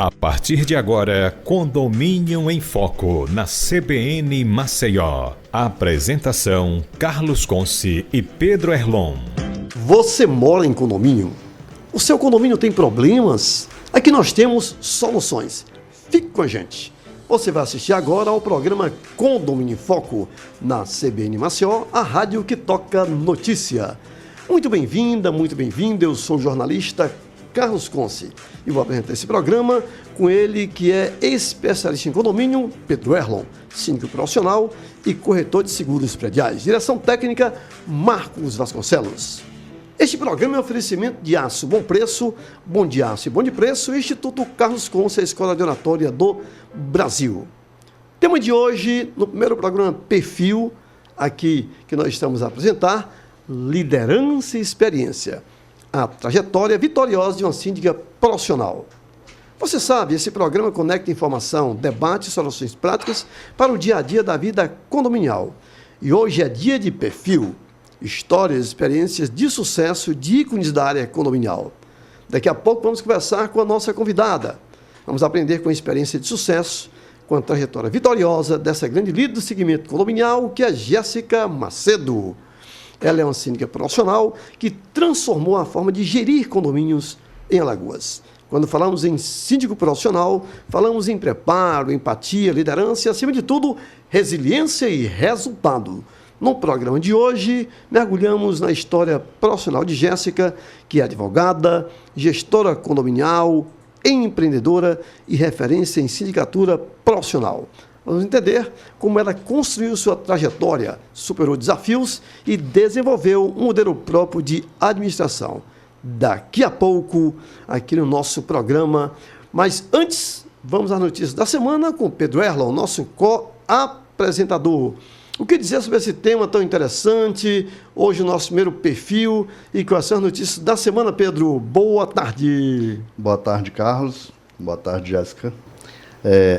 A partir de agora, Condomínio em Foco, na CBN Maceió. Apresentação, Carlos Conce e Pedro Erlon. Você mora em condomínio? O seu condomínio tem problemas? Aqui nós temos soluções. Fique com a gente. Você vai assistir agora ao programa Condomínio em Foco, na CBN Maceió, a rádio que toca notícia. Muito bem-vinda, muito bem-vindo. Eu sou o jornalista Carlos Conce e vou apresentar esse programa com ele, que é especialista em condomínio, Pedro Erlon, síndico profissional e corretor de seguros prediais. Direção técnica, Marcos Vasconcelos. Este programa é um oferecimento de Aço Bom Preço, Bom de Aço e Bom de Preço, Instituto Carlos Conce, a Escola de Oratória do Brasil. Tema de hoje, no primeiro programa Perfil, aqui que nós estamos a apresentar, liderança e experiência. A trajetória vitoriosa de uma síndica profissional. Você sabe, esse programa conecta informação, debate e soluções práticas para o dia a dia da vida condominial. E hoje é dia de perfil, histórias e experiências de sucesso de ícones da área condominial. Daqui a pouco vamos conversar com a nossa convidada. Vamos aprender com a experiência de sucesso, com a trajetória vitoriosa dessa grande líder do segmento condominial, que é Jéssica Macedo. Ela é uma síndica profissional que transformou a forma de gerir condomínios em Alagoas. Quando falamos em síndico profissional, falamos em preparo, empatia, liderança e, acima de tudo, resiliência e resultado. No programa de hoje, mergulhamos na história profissional de Jéssica, que é advogada, gestora condominial, empreendedora e referência em sindicatura profissional. Vamos entender como ela construiu sua trajetória, superou desafios e desenvolveu um modelo próprio de administração. Daqui a pouco, aqui no nosso programa. Mas antes, vamos às notícias da semana com Pedro Erlon, nosso co-apresentador. O que dizer sobre esse tema tão interessante? Hoje o nosso primeiro perfil. E quais são as notícias da semana, Pedro? Boa tarde. Boa tarde, Carlos. Boa tarde, Jéssica.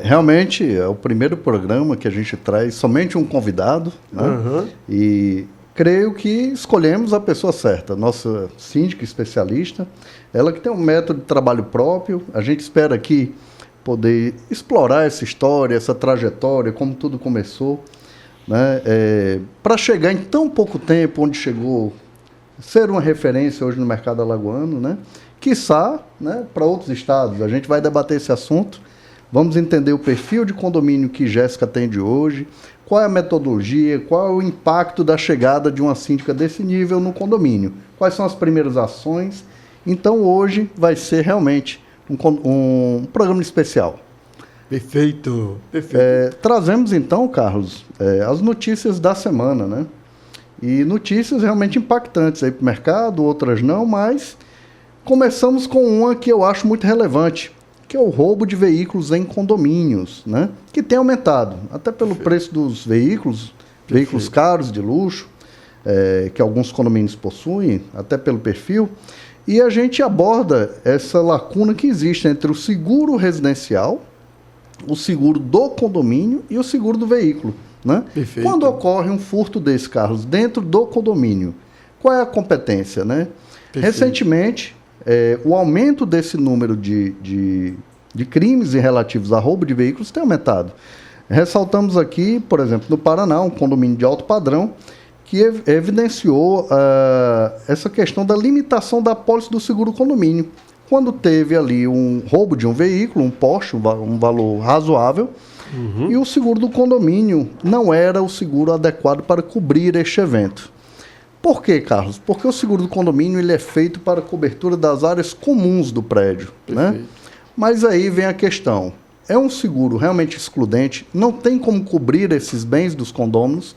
Realmente é o primeiro programa que a gente traz somente um convidado, né? E creio que escolhemos a pessoa certa, nossa síndica especialista, ela que tem um método de trabalho próprio. A gente espera aqui poder explorar essa história, essa trajetória, como tudo começou, né? Para chegar em tão pouco tempo onde chegou, ser uma referência hoje no mercado alagoano, né? Quiçá, né, para outros estados. A gente vai debater esse assunto. Vamos entender o perfil de condomínio que Jéssica tem de hoje, qual é a metodologia, qual é o impacto da chegada de uma síndica desse nível no condomínio, quais são as primeiras ações. Então, hoje vai ser realmente um programa especial. Perfeito. Trazemos, então, Carlos, as notícias da semana, né? E notícias realmente impactantes aí para o mercado, outras não, mas começamos com uma que eu acho muito relevante, que é o roubo de veículos em condomínios, né? Que tem aumentado, até pelo preço dos veículos caros, de luxo, que alguns condomínios possuem, até pelo perfil. E a gente aborda essa lacuna que existe entre o seguro residencial, o seguro do condomínio e o seguro do veículo, né? Perfeito. Quando ocorre um furto desse, Carlos, dentro do condomínio, qual é a competência, né? Perfeito. Recentemente, o aumento desse número de crimes relativos a roubo de veículos tem aumentado. Ressaltamos aqui, por exemplo, no Paraná, um condomínio de alto padrão, que evidenciou essa questão da limitação da apólice do seguro condomínio. Quando teve ali um roubo de um veículo, um Porsche, um valor razoável, e o seguro do condomínio não era o seguro adequado para cobrir este evento. Por quê, Carlos? Porque o seguro do condomínio ele é feito para a cobertura das áreas comuns do prédio, né? Mas aí vem a questão. É um seguro realmente excludente, não tem como cobrir esses bens dos condôminos.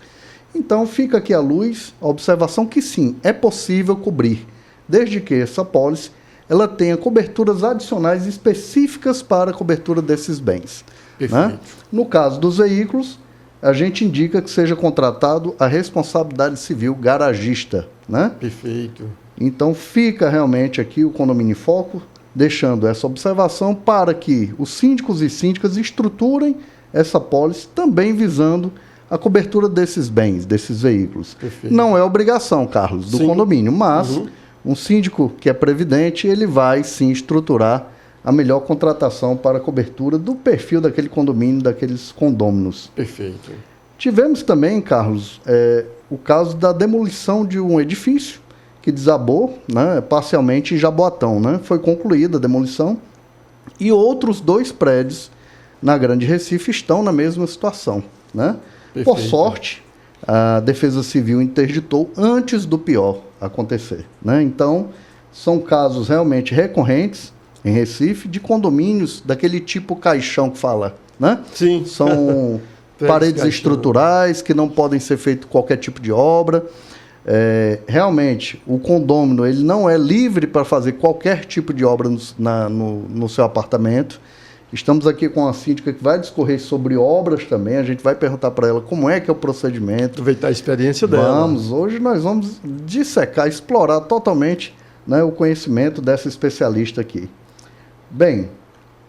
Então fica aqui à luz a observação que sim, é possível cobrir, desde que essa apólice ela tenha coberturas adicionais específicas para a cobertura desses bens. Né? No caso dos veículos, a gente indica que seja contratado a responsabilidade civil garagista, né? Perfeito. Então fica realmente aqui o Condomínio em Foco, deixando essa observação para que os síndicos e síndicas estruturem essa apólice, também visando a cobertura desses bens, desses veículos. Perfeito. Não é obrigação, Carlos, do condomínio, mas um síndico que é previdente, ele vai sim estruturar a melhor contratação para a cobertura do perfil daquele condomínio, daqueles condôminos. Perfeito. Tivemos também, Carlos, o caso da demolição de um edifício que desabou, né, parcialmente em Jaboatão, né? Foi concluída a demolição e outros 2 prédios na Grande Recife estão na mesma situação, né? Por sorte, a Defesa Civil interditou antes do pior acontecer, né? Então, são casos realmente recorrentes em Recife de condomínios daquele tipo caixão que fala, né? Sim. São paredes estruturais que não podem ser feito qualquer tipo de obra. Realmente, o condômino ele não é livre para fazer qualquer tipo de obra no seu apartamento. Estamos aqui com a síndica que vai discorrer sobre obras também. A gente vai perguntar para ela como é que é o procedimento. Aproveitar a experiência dela. Hoje nós vamos dissecar, explorar totalmente, né, o conhecimento dessa especialista aqui. Bem,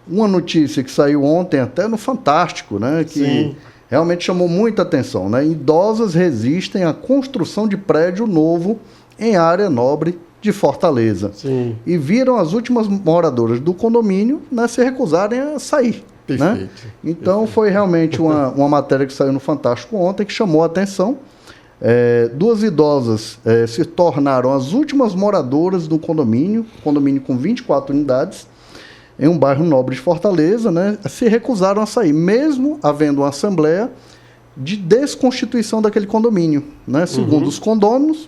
uma notícia que saiu ontem até no Fantástico, né, que Sim. realmente chamou muita atenção, né? Idosas resistem à construção de prédio novo em área nobre de Fortaleza. Sim. E viram as últimas moradoras do condomínio, né, se recusarem a sair. Perfeito. Né? Então foi realmente uma matéria que saiu no Fantástico ontem que chamou a atenção. 2 idosas se tornaram as últimas moradoras do condomínio com 24 unidades, em um bairro nobre de Fortaleza, né, se recusaram a sair, mesmo havendo uma assembleia de desconstituição daquele condomínio. Né? Segundo os condôminos,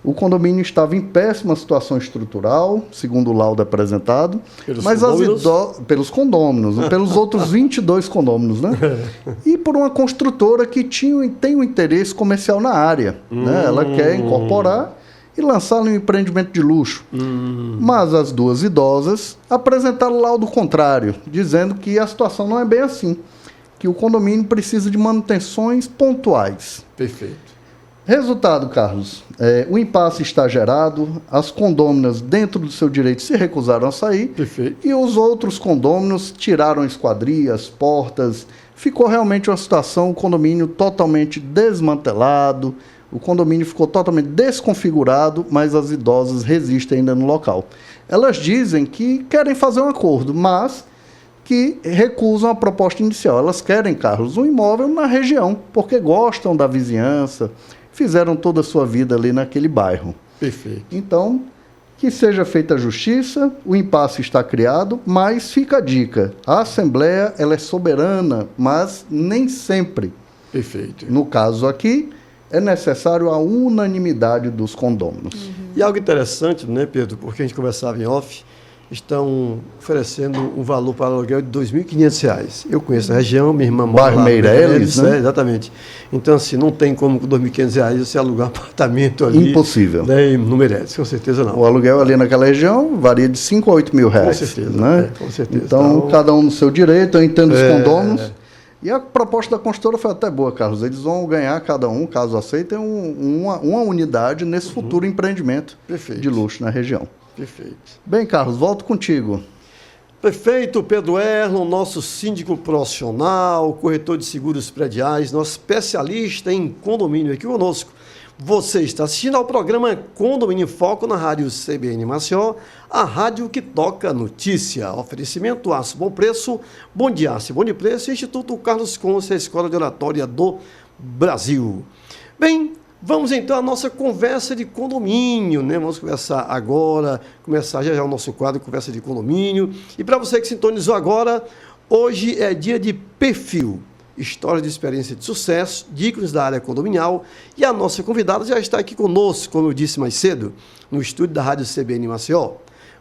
o condomínio estava em péssima situação estrutural, segundo o laudo apresentado, pelos condôminos, pelos outros 22 condôminos, né? E por uma construtora que tem um interesse comercial na área. Né? Ela quer incorporar e lançá-lo em um empreendimento de luxo. Mas as 2 idosas apresentaram o laudo contrário, dizendo que a situação não é bem assim, que o condomínio precisa de manutenções pontuais. Perfeito. Resultado, Carlos, o impasse está gerado, as condôminas, dentro do seu direito, se recusaram a sair. Perfeito. E os outros condôminos tiraram esquadrias, portas. Ficou realmente uma situação, o condomínio totalmente desmantelado, o condomínio ficou totalmente desconfigurado, mas as idosas resistem ainda no local. Elas dizem que querem fazer um acordo, mas que recusam a proposta inicial. Elas querem, Carlos, um imóvel na região, porque gostam da vizinhança, fizeram toda a sua vida ali naquele bairro. Perfeito. Então, que seja feita a justiça, o impasse está criado, mas fica a dica, a Assembleia ela é soberana, mas nem sempre. Perfeito. No caso aqui, é necessário a unanimidade dos condôminos. E algo interessante, né, Pedro, porque a gente conversava em off, estão oferecendo um valor para aluguel de R$ 2.500. Eu conheço a região, minha irmã mora Bairro lá. Meireles, né? Exatamente. Então, assim, não tem como com R$ 2.500 você alugar um apartamento ali. Impossível. Né, no Meireles, com certeza não. O aluguel ali naquela região varia de 5 a 8 mil reais. Com certeza, né? com certeza. Então, cada um no seu direito, eu entendo os condôminos. E a proposta da construtora foi até boa, Carlos. Eles vão ganhar cada um, caso aceitem, uma unidade nesse futuro empreendimento de luxo na região. Perfeito. Bem, Carlos, volto contigo. Prefeito Pedro Erlon, nosso síndico profissional, corretor de seguros prediais, nosso especialista em condomínio aqui conosco. Você está assistindo ao programa Condomínio em Foco na rádio CBN Maceió, a rádio que toca notícia. Oferecimento Aço Bom Preço, Bom de Aço e Bom de Preço, Instituto Carlos Conce, a Escola de Oratória do Brasil. Bem, vamos então à nossa conversa de condomínio, né? Vamos conversar agora, começar já o nosso quadro Conversa de Condomínio. E para você que sintonizou agora, hoje é dia de perfil. História de experiência de sucesso, dicas da área condominial, e a nossa convidada já está aqui conosco, como eu disse mais cedo, no estúdio da Rádio CBN Maceió.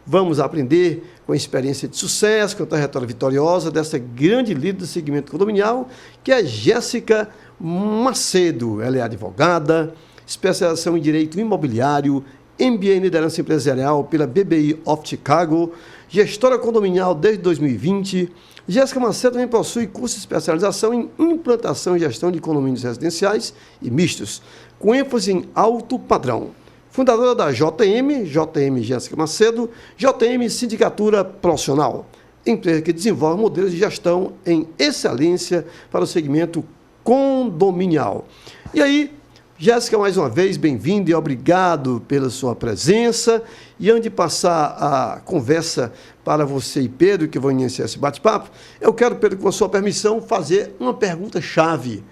Vamos aprender com a experiência de sucesso, com a trajetória vitoriosa dessa grande líder do segmento condominial, que é Jéssica Macedo. Ela é advogada, especialização em Direito Imobiliário, MBA em Liderança Empresarial pela BBI of Chicago, gestora condominial desde 2020. Jéssica Macedo também possui curso de especialização em implantação e gestão de condomínios residenciais e mistos, com ênfase em alto padrão. Fundadora da JM Jéssica Macedo, JM Sindicatura Profissional, empresa que desenvolve modelos de gestão em excelência para o segmento condominial. E aí, Jéssica, mais uma vez, bem-vinda e obrigado pela sua presença. E antes de passar a conversa para você e Pedro, que vão iniciar esse bate-papo, eu quero, Pedro, com a sua permissão, fazer uma pergunta-chave.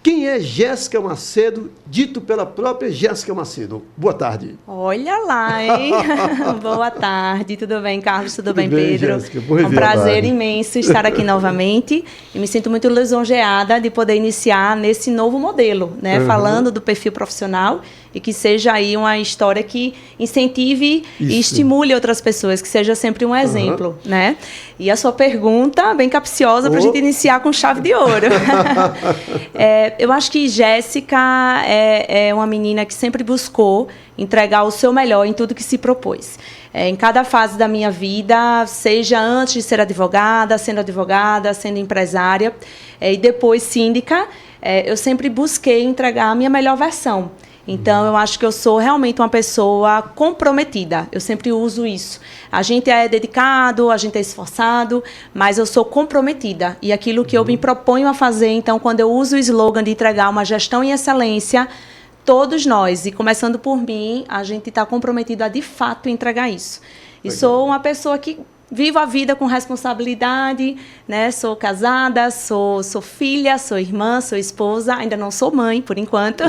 Quem é Jéssica Macedo, dito pela própria Jéssica Macedo? Boa tarde. Olha lá, hein? Boa tarde, tudo bem, Carlos? Tudo bem, Pedro? Jéssica, é um prazer imenso estar aqui novamente e me sinto muito lisonjeada de poder iniciar nesse novo modelo, né? Falando do perfil profissional e que seja aí uma história que incentive e estimule outras pessoas, que seja sempre um exemplo, né? E a sua pergunta, bem capciosa, para a gente iniciar com chave de ouro. Eu acho que Jéssica é uma menina que sempre buscou entregar o seu melhor em tudo que se propôs. Em cada fase da minha vida, seja antes de ser advogada, sendo empresária e depois síndica, eu sempre busquei entregar a minha melhor versão. Então, eu acho que eu sou realmente uma pessoa comprometida. Eu sempre uso isso. A gente é dedicado, a gente é esforçado, mas eu sou comprometida. E aquilo que eu me proponho a fazer, então, quando eu uso o slogan de entregar uma gestão em excelência, todos nós, e começando por mim, a gente está comprometido a, de fato, entregar isso. E sou uma pessoa que vivo a vida com responsabilidade, né? Sou casada, sou filha, sou irmã, sou esposa, ainda não sou mãe, por enquanto.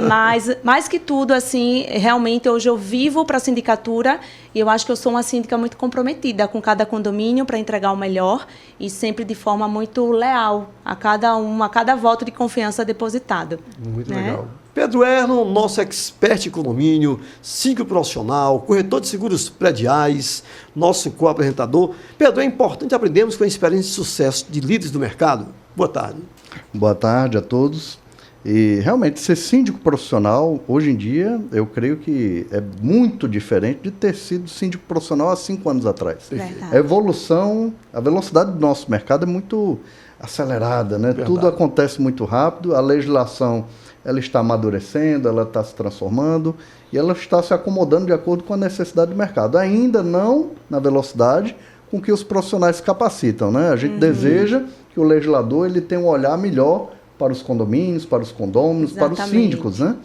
Mas, mais que tudo, assim, realmente, hoje eu vivo para a sindicatura e eu acho que eu sou uma síndica muito comprometida com cada condomínio para entregar o melhor e sempre de forma muito leal a cada voto de confiança depositado. Muito legal. Pedro Erlon, nosso expert em condomínio, síndico profissional, corretor de seguros prediais, nosso co-apresentador. Pedro, é importante aprendermos com a experiência de sucesso de líderes do mercado. Boa tarde. Boa tarde a todos. E realmente ser síndico profissional, hoje em dia, eu creio que é muito diferente de ter sido síndico profissional há 5 anos atrás. Verdade. A evolução, a velocidade do nosso mercado é muito acelerada, né? Tudo acontece muito rápido, a legislação ela está amadurecendo, ela está se transformando e ela está se acomodando de acordo com a necessidade do mercado. Ainda não na velocidade com que os profissionais se capacitam, né? A gente deseja que o legislador ele tenha um olhar melhor para os condomínios, para os condôminos, para os síndicos, né?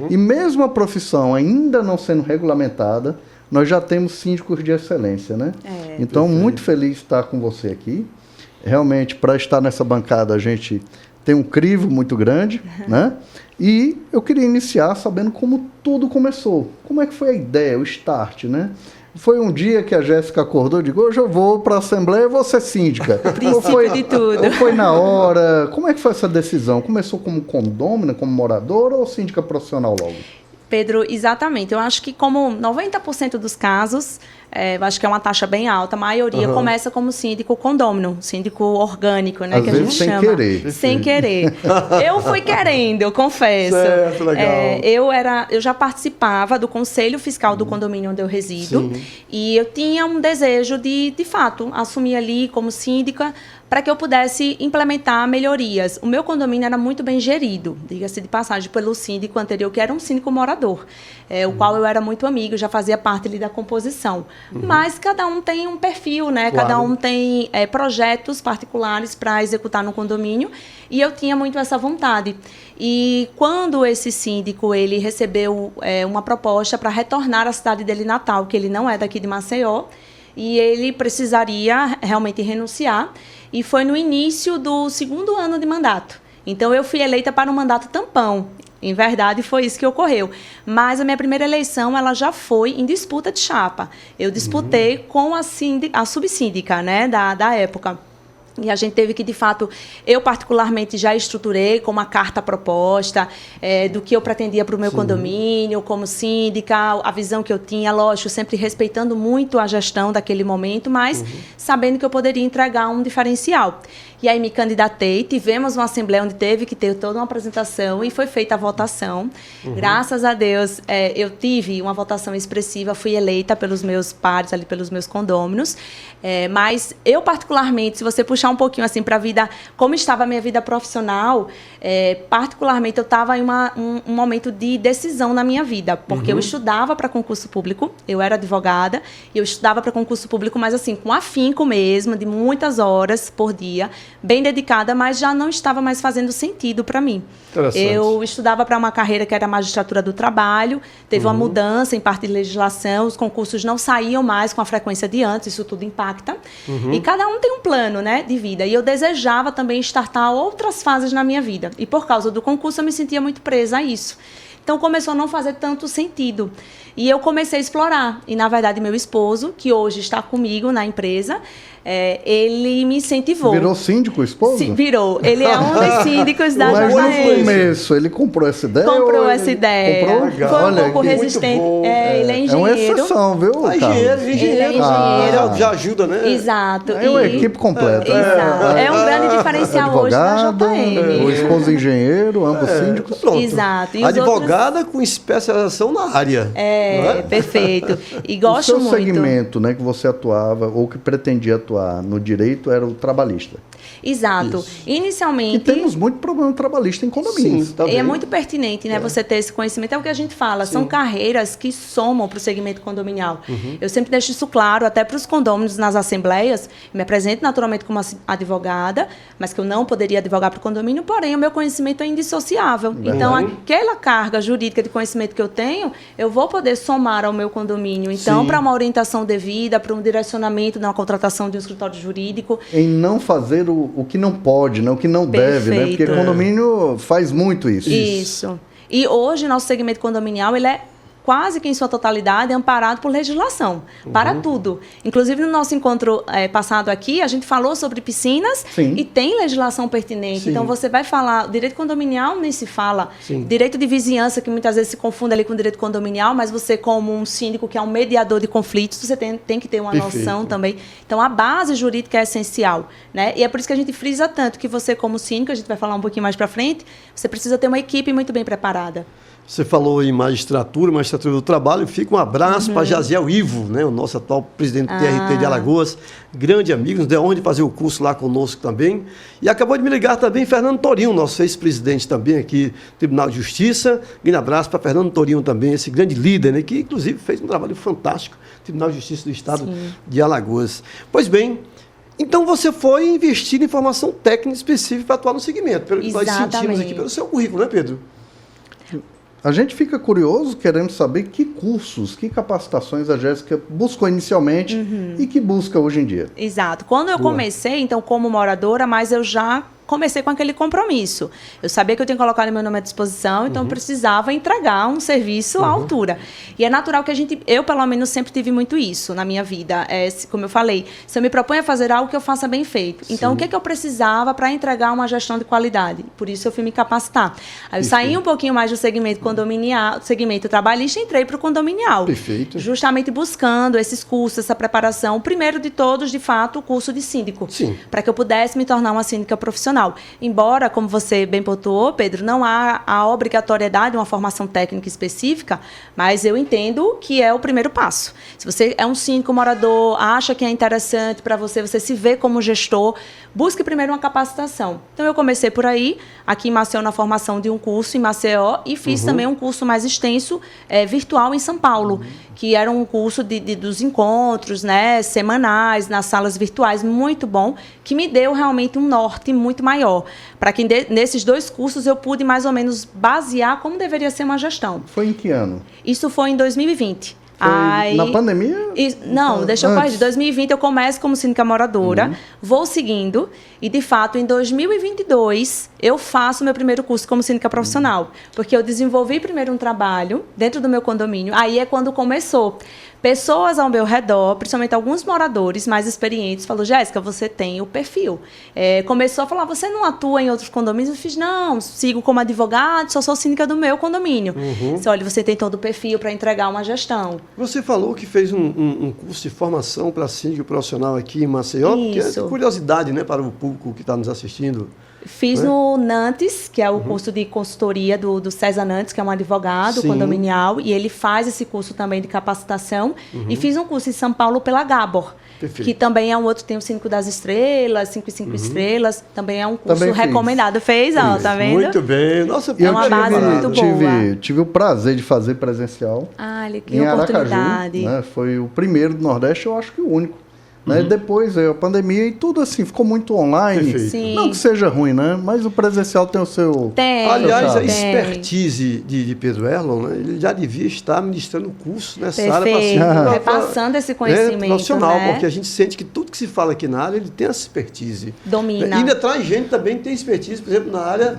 E mesmo a profissão ainda não sendo regulamentada, nós já temos síndicos de excelência, né? Então, muito feliz de estar com você aqui. Realmente, para estar nessa bancada, a gente tem um crivo muito grande, né? E eu queria iniciar sabendo como tudo começou. Como é que foi a ideia, o start, né? Foi um dia que a Jéssica acordou e disse, hoje eu vou para a Assembleia e vou ser síndica. Princípio de tudo. Ou foi na hora? Como é que foi essa decisão? Começou como condômina, como moradora ou síndica profissional logo? Pedro, exatamente. Eu acho que como 90% dos casos, eu acho que é uma taxa bem alta, a maioria começa como síndico condômino, síndico orgânico, né? Às que vezes a gente sem chama. querer. Sem querer. Eu fui querendo, eu confesso. Certo, legal. Eu já participava do Conselho Fiscal do condomínio onde eu resido. Sim. E eu tinha um desejo de fato, assumir ali como síndica para que eu pudesse implementar melhorias. O meu condomínio era muito bem gerido, diga-se de passagem, pelo síndico anterior, que era um síndico morador, o qual eu era muito amigo, já fazia parte ali da composição. Mas cada um tem um perfil, né? Claro. Cada um tem projetos particulares para executar no condomínio, e eu tinha muito essa vontade. E quando esse síndico ele recebeu uma proposta para retornar à cidade dele natal, que ele não é daqui de Maceió, e ele precisaria realmente renunciar, e foi no início do 2º ano de mandato. Então, eu fui eleita para um mandato tampão. Em verdade, foi isso que ocorreu. Mas a minha primeira eleição ela já foi em disputa de chapa. Eu disputei com a subsíndica, né, da época. E a gente teve que, de fato, eu particularmente já estruturei com uma carta proposta do que eu pretendia para o meu condomínio, como síndica, a visão que eu tinha, lógico, sempre respeitando muito a gestão daquele momento, mas sabendo que eu poderia entregar um diferencial. E aí me candidatei, tivemos uma assembleia onde teve que ter toda uma apresentação e foi feita a votação. Graças a Deus, eu tive uma votação expressiva, fui eleita pelos meus pares, ali pelos meus condôminos. Mas eu, particularmente, se você puxar puxar um pouquinho assim para a vida, como estava a minha vida profissional, particularmente eu estava em um momento de decisão na minha vida, porque eu estudava para concurso público, eu era advogada, e eu estudava para concurso público, mas assim, com afinco mesmo, de muitas horas por dia, bem dedicada, mas já não estava mais fazendo sentido para mim. Eu estudava para uma carreira que era a magistratura do trabalho, teve uma mudança em parte de legislação, os concursos não saíam mais com a frequência de antes, isso tudo impacta. E cada um tem um plano, né, de vida. E eu desejava também startar outras fases na minha vida. E por causa do concurso eu me sentia muito presa a isso. Então começou a não fazer tanto sentido. E eu comecei a explorar. E, na verdade, meu esposo, que hoje está comigo na empresa, ele me incentivou. Virou síndico, o esposo? Sim, virou. Ele é um dos síndicos da Mas no JM. começo, ele comprou essa ideia? Comprou essa ideia. Comprou? Foi Olha, um pouco resistente. Ele é engenheiro. É uma exceção, viu, Carlos? Ele é engenheiro. Já ajuda, né? Exato. É uma equipe completa. Exato. É um grande diferencial hoje da JM. O esposo engenheiro, ambos síndicos. Pronto. Exato. E advogada com especialização na área. Perfeito. E gosto muito. O seu segmento, né, que você atuava ou que pretendia atuar no direito era o trabalhista. Exato. Isso. Inicialmente... E temos muito problema trabalhista em condomínios. Sim, e é muito pertinente, né, você ter esse conhecimento. É o que a gente fala, são carreiras que somam para o segmento condominial. Eu sempre deixo isso claro, até para os condôminos nas assembleias. Me apresento naturalmente como advogada, mas que eu não poderia advogar para o condomínio, porém o meu conhecimento é indissociável. Então, aquela carga jurídica de conhecimento que eu tenho, eu vou poder somar ao meu condomínio. Então, para uma orientação devida, para um direcionamento na contratação de um escritório jurídico. Em não fazer o que não pode, né? O que não deve, né? Porque condomínio faz muito isso. Isso. E hoje, nosso segmento condominial, ele é quase que em sua totalidade amparado por legislação, para tudo. Inclusive, no nosso encontro passado aqui, a gente falou sobre piscinas e tem legislação pertinente. Então, você vai falar, direito condominial nem se fala, direito de vizinhança, que muitas vezes se confunde ali com direito condominial, mas você, como um síndico que é um mediador de conflitos, você tem que ter uma noção também. Então, a base jurídica é essencial, né? E é por isso que a gente frisa tanto que você, como síndico, a gente vai falar um pouquinho mais para frente, você precisa ter uma equipe muito bem preparada. Você falou em magistratura do trabalho. Fica um abraço para Jaziel Ivo, né, o nosso atual presidente do TRT de Alagoas, grande amigo, nos deu onde fazer o curso lá conosco também. E acabou de me ligar também Fernando Torinho, nosso ex-presidente também aqui do Tribunal de Justiça. Grande abraço para Fernando Torinho também, esse grande líder, né, que inclusive fez um trabalho fantástico no Tribunal de Justiça do Estado de Alagoas. Pois bem, então você foi investir em formação técnica específica para atuar no segmento, pelo que nós sentimos aqui pelo seu currículo, né, Pedro? A gente fica curioso, querendo saber que cursos, que capacitações a Jéssica buscou inicialmente e que busca hoje em dia. Exato. Quando eu comecei, então, como moradora, mas eu já comecei com aquele compromisso. Eu sabia que eu tinha colocado meu nome à disposição, então eu precisava entregar um serviço à altura. E é natural que eu pelo menos sempre tive muito isso na minha vida. Como eu falei, se eu me proponho a fazer algo que eu faça bem feito. Então, o que eu precisava para entregar uma gestão de qualidade? Por isso eu fui me capacitar. Aí eu saí um pouquinho mais do segmento condominial, do segmento trabalhista, e entrei para o condominial. Perfeito. Justamente buscando esses cursos, essa preparação. O primeiro de todos, de fato, o curso de síndico. Para que eu pudesse me tornar uma síndica profissional. Embora, como você bem pontuou, Pedro, não há a obrigatoriedade de uma formação técnica específica, mas eu entendo que é o primeiro passo. Se você é um síndico morador, acha que é interessante para você, você se vê como gestor, busque primeiro uma capacitação. Então, eu comecei por aí, aqui em Maceió, na formação de um curso em Maceió, e fiz também um curso mais extenso, virtual, em São Paulo, que era um curso dos encontros, né, semanais, nas salas virtuais, muito bom, que me deu realmente um norte muito maior. Para que nesses dois cursos eu pude mais ou menos basear como deveria ser uma gestão. Foi em que ano? Isso foi em 2020. Na pandemia? Não, deixa eu corrigir. Em 2020 eu começo como síndica moradora, vou seguindo, e de fato em 2022 eu faço meu primeiro curso como síndica profissional, porque eu desenvolvi primeiro um trabalho dentro do meu condomínio, aí é quando começou. Pessoas ao meu redor, principalmente alguns moradores mais experientes, falou: Jéssica, você tem o perfil. Começou a falar: você não atua em outros condomínios? Eu fiz: não, sigo como advogado, só sou síndica do meu condomínio. Disse: olha, você tem todo o perfil para entregar uma gestão. Você falou que fez um curso de formação para síndico profissional aqui em Maceió, que é curiosidade, né, para o público que está nos assistindo. Fiz no Nantes, que é o curso de consultoria do César Nantes, que é um advogado condominial, e ele faz esse curso também de capacitação. E fiz um curso em São Paulo pela Gabor, que também é um outro, tem o 5 das estrelas, 5 e 5 estrelas, também é um curso também recomendado. Fez, ó, tá vendo? Muito bem. Nossa, é uma base muito boa. Tive o prazer de fazer presencial que em oportunidade. Aracaju, né? Foi o primeiro do Nordeste, eu acho que o único. Né? Depois veio a pandemia e tudo assim, ficou muito online. Não que seja ruim, né? Mas o presencial tem o seu... Aliás, a expertise de Pedro Erlon, né? Ele já devia estar ministrando curso nessa área. Repassando esse conhecimento. Profissional, né? Porque a gente sente que tudo que se fala aqui na área, ele tem essa expertise. Domina. E ainda traz gente também que tem expertise, por exemplo, na área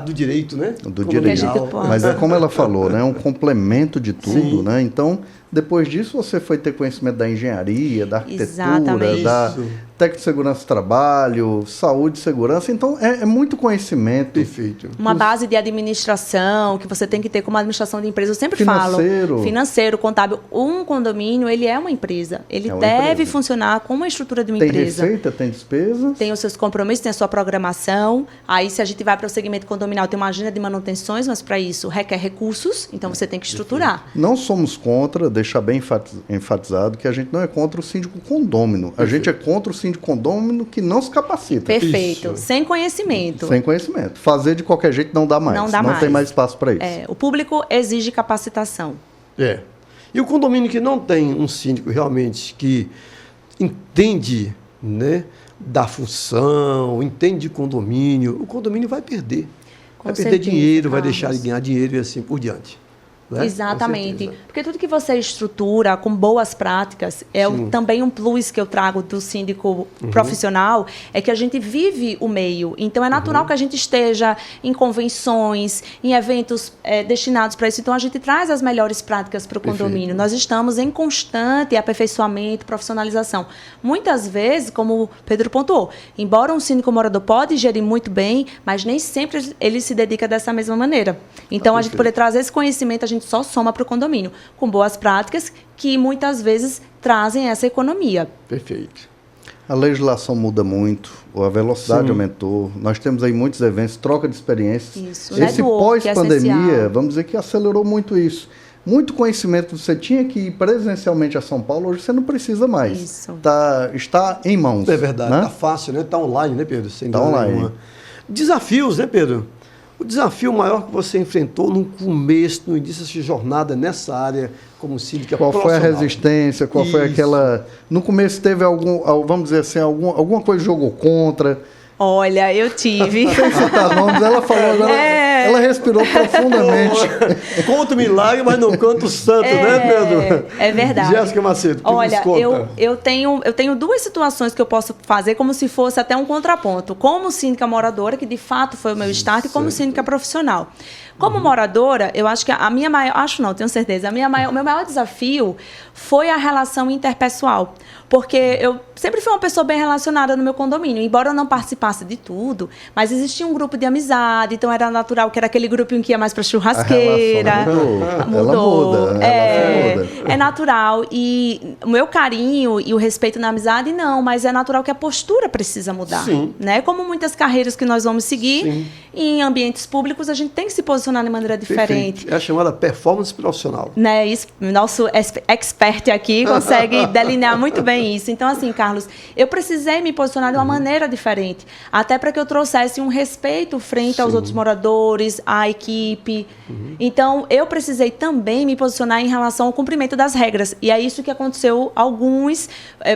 do direito, né? Do direito. Mas é como ela falou, né? É um complemento de tudo, né? Então... Depois disso, você foi ter conhecimento da engenharia, da arquitetura, da técnica de segurança do trabalho, saúde e segurança. Então, é muito conhecimento. Perfeito. Uma base de administração que você tem que ter como administração de empresa. Eu sempre falo. Financeiro, contábil. Um condomínio, ele é uma empresa. Ele deve funcionar como a estrutura de uma empresa. Tem receita, tem despesas. Tem os seus compromissos, tem a sua programação. Aí, se a gente vai para o segmento condominial, tem uma agenda de manutenções, mas para isso requer recursos. Então, você tem que estruturar. Não somos contra, deixar bem enfatizado, que a gente não é contra o síndico condômino. A gente é contra o síndico condômino que não se capacita. Perfeito. Sem conhecimento. Sem conhecimento. Fazer de qualquer jeito não dá mais. Não tem mais espaço para isso. O público exige capacitação. E o condomínio que não tem um síndico realmente que entende, né, da função, entende de condomínio, o condomínio vai perder. Vai perder dinheiro, vai deixar de ganhar dinheiro e assim por diante. Né? Exatamente. Porque tudo que você estrutura com boas práticas também um plus que eu trago do síndico profissional, é que a gente vive o meio. Então, é natural que a gente esteja em convenções, em eventos destinados para isso. Então, a gente traz as melhores práticas para o condomínio. Nós estamos em constante aperfeiçoamento, profissionalização. Muitas vezes, como o Pedro pontuou, embora um síndico morador pode gerir muito bem, mas nem sempre ele se dedica dessa mesma maneira. Então, a gente poder trazer esse conhecimento, a gente só soma para o condomínio, com boas práticas que muitas vezes trazem essa economia. Perfeito. A legislação muda muito, a velocidade aumentou, nós temos aí muitos eventos, troca de experiências. Isso. Esse pós-pandemia, vamos dizer que acelerou muito isso. Muito conhecimento que você tinha que ir presencialmente a São Paulo, hoje você não precisa mais. Isso. Está em mãos. É verdade, né? está fácil, né? Está online, né, Pedro? Está online. Nenhuma. Desafios, né, Pedro? O desafio maior que você enfrentou no começo, no início dessa jornada nessa área como síndica profissional. Qual foi a resistência? Qual foi aquela... No começo teve vamos dizer assim, alguma coisa jogou contra? Olha, eu tive. Sem citar nomes, ela falou agora, ela respirou profundamente. Conta o milagre, mas não canta o santo, né, Pedro? É verdade. Jéssica Macedo, olha, eu tenho duas situações que eu posso fazer como se fosse até um contraponto. Como síndica moradora, que de fato foi o meu start, e como síndica profissional. Como moradora, eu acho que a minha maior... Acho não, tenho certeza. O meu maior desafio foi a relação interpessoal. Porque eu sempre fui uma pessoa bem relacionada no meu condomínio. Embora eu não participasse de tudo, mas existia um grupo de amizade. Então, era natural que era aquele grupinho que ia mais para churrasqueira. Mudou. Ela muda. É natural. E o meu carinho e o respeito na amizade, não. Mas é natural que a postura precisa mudar. Sim. Né? Como muitas carreiras que nós vamos seguir, em ambientes públicos, a gente tem que se posicionar de maneira diferente. É a chamada performance profissional. Né? Isso, nosso expert aqui consegue delinear muito bem isso. Então, assim, Carlos, eu precisei me posicionar de uma maneira diferente, até para que eu trouxesse um respeito frente aos outros moradores, à equipe. Então, eu precisei também me posicionar em relação ao cumprimento das regras. E é isso que aconteceu, alguns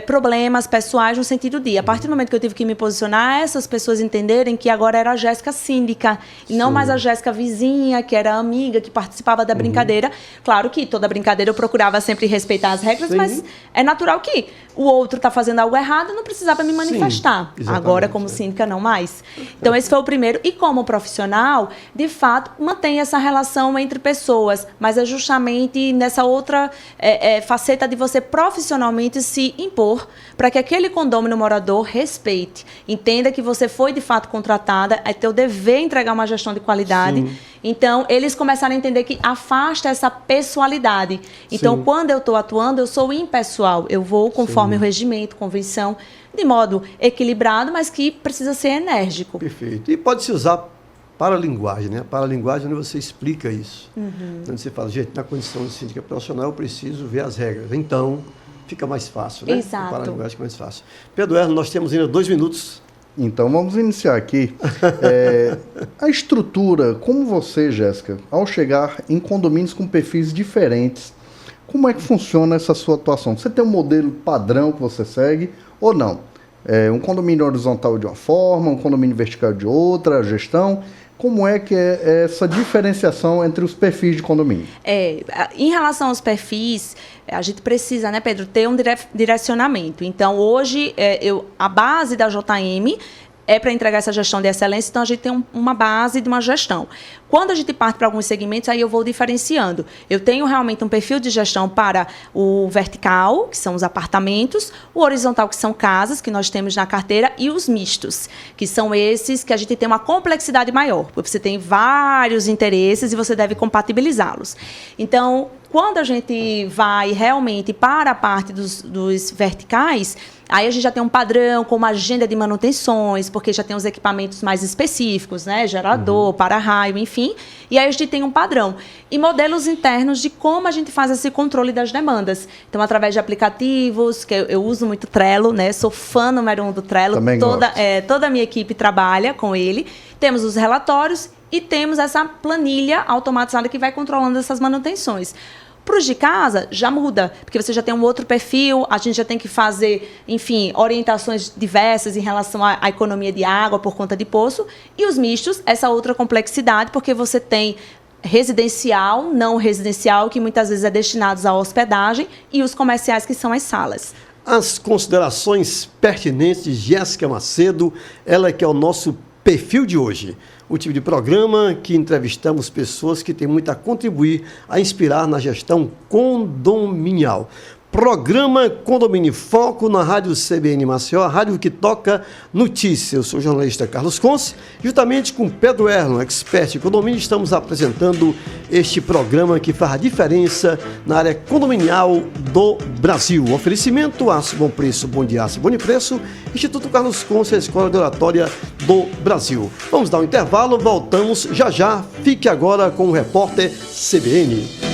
problemas pessoais no sentido de, a partir do momento que eu tive que me posicionar, essas pessoas entenderem que agora era a Jéssica síndica, e não mais a Jéssica vizinha, que era amiga, que participava da brincadeira. Claro que toda brincadeira eu procurava sempre respeitar as regras, mas é natural que o outro está fazendo algo errado, eu não precisava me manifestar. Agora, como síndica, não mais. Então, esse foi o primeiro. E como profissional, de fato, mantém essa relação entre pessoas, mas é justamente nessa outra faceta de você profissionalmente se impor para que aquele condômino morador respeite, entenda que você foi, de fato, contratada, é teu dever entregar uma gestão de qualidade. Então, eles começaram a entender que afasta essa pessoalidade. Então, quando eu estou atuando, eu sou impessoal. Eu vou conforme o regimento, convenção, de modo equilibrado, mas que precisa ser enérgico. Perfeito. E pode se usar para a linguagem, né? Para a linguagem onde você explica isso. Onde você fala, gente, na condição de síndica profissional eu preciso ver as regras. Então, fica mais fácil, né? Exato. Para a linguagem fica mais fácil. Pedro Erlo, nós temos ainda 2 minutos. Então, vamos iniciar aqui. A estrutura, como você, Jéssica, ao chegar em condomínios com perfis diferentes, como é que funciona essa sua atuação? Você tem um modelo padrão que você segue ou não? Um condomínio horizontal de uma forma, um condomínio vertical de outra, a gestão. Como é que é essa diferenciação entre os perfis de condomínio? Em relação aos perfis, a gente precisa, né, Pedro, ter um direcionamento. Então, hoje, a base da JM é para entregar essa gestão de excelência, então a gente tem uma base de uma gestão. Quando a gente parte para alguns segmentos, aí eu vou diferenciando. Eu tenho realmente um perfil de gestão para o vertical, que são os apartamentos, o horizontal, que são casas, que nós temos na carteira, e os mistos, que são esses que a gente tem uma complexidade maior, porque você tem vários interesses e você deve compatibilizá-los. Então, quando a gente vai realmente para a parte dos verticais, aí a gente já tem um padrão com uma agenda de manutenções, porque já tem os equipamentos mais específicos, né? Gerador, para-raio, enfim. E aí a gente tem um padrão. E modelos internos de como a gente faz esse controle das demandas. Então, através de aplicativos, que eu uso muito Trello, né? Sou fã número 1 do Trello. Também toda a minha equipe trabalha com ele. Temos os relatórios e temos essa planilha automatizada que vai controlando essas manutenções. Para os de casa, já muda, porque você já tem um outro perfil, a gente já tem que fazer, enfim, orientações diversas em relação à economia de água por conta de poço. E os mistos, essa outra complexidade, porque você tem residencial, não residencial, que muitas vezes é destinado à hospedagem, e os comerciais, que são as salas. As considerações pertinentes de Jéssica Macedo, ela que é o nosso perfil de hoje. O tipo de programa que entrevistamos pessoas que têm muito a contribuir, a inspirar na gestão condominial. Programa Condomínio Foco na Rádio CBN Maceió, a rádio que toca notícia. Eu sou o jornalista Carlos Conce, juntamente com Pedro Erlo, expert em condomínio, estamos apresentando este programa que faz a diferença na área condominial do Brasil. Oferecimento, Aço Bom Preço, Bom de Aço, Bom de Preço, Instituto Carlos Conce, a Escola de Oratória do Brasil. Vamos dar um intervalo, voltamos já já. Fique agora com o repórter CBN.